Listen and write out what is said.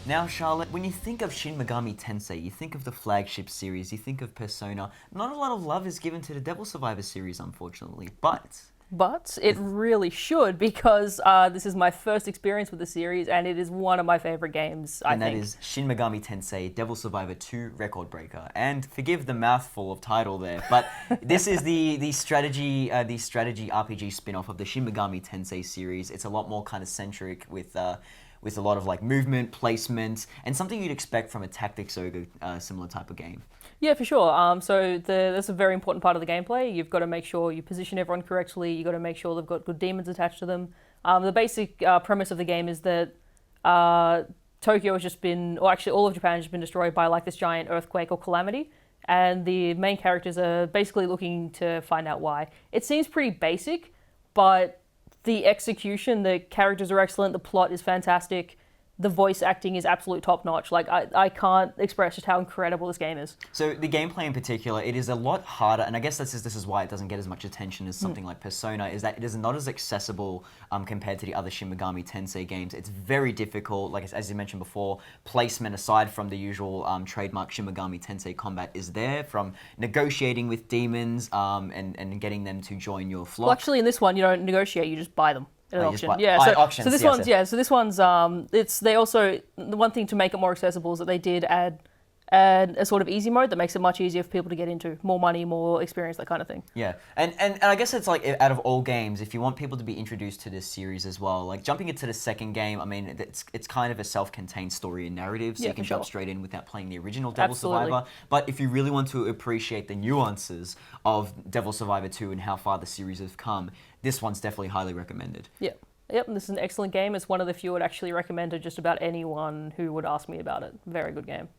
Now, Charlotte, when you think of Shin Megami Tensei, you think of the flagship series, you think of Persona. Not a lot of love is given to the Devil Survivor series, unfortunately, but it really should, because this is my first experience with the series, and it is one of my favorite games, I think. And that is Shin Megami Tensei Devil Survivor 2 Record Breaker. And forgive the mouthful of title there, but this is the strategy RPG spin-off of the Shin Megami Tensei series. It's a lot more kind of centric with a lot of like movement, placement, and something you'd expect from a tactics ogre similar type of game. Yeah, for sure. That's a very important part of the gameplay. You've got to make sure you position everyone correctly. You've got to make sure they've got good demons attached to them. The basic premise of the game is that Tokyo has just been, or actually all of Japan has been destroyed by like this giant earthquake or calamity. And the main characters are basically looking to find out why. It seems pretty basic, but the execution, the characters are excellent, the plot is fantastic. The voice acting is absolute top-notch. Like, I can't express just how incredible this game is. So the gameplay in particular, it is a lot harder, and I guess this is why it doesn't get as much attention as something like Persona, is that it is not as accessible compared to the other Shin Megami Tensei games. It's very difficult, like as you mentioned before, placement aside from the usual trademark Shin Megami Tensei combat is there, from negotiating with demons and getting them to join your flock. Well, actually in this one, you don't negotiate, you just buy them. Auction. Auctions, so this one's they also, the one thing to make it more accessible is that they did add a sort of easy mode that makes it much easier for people to get into. More money, more experience, that kind of thing. Yeah, and I guess it's like, out of all games, if you want people to be introduced to this series as well, like jumping into the second game, I mean, it's kind of a self-contained story and narrative, so you can jump straight in without playing the original Devil Survivor. But if you really want to appreciate the nuances of Devil Survivor 2 and how far the series has come, this one's definitely highly recommended. Yep, and this is an excellent game. It's one of the few I'd actually recommend to just about anyone who would ask me about it. Very good game.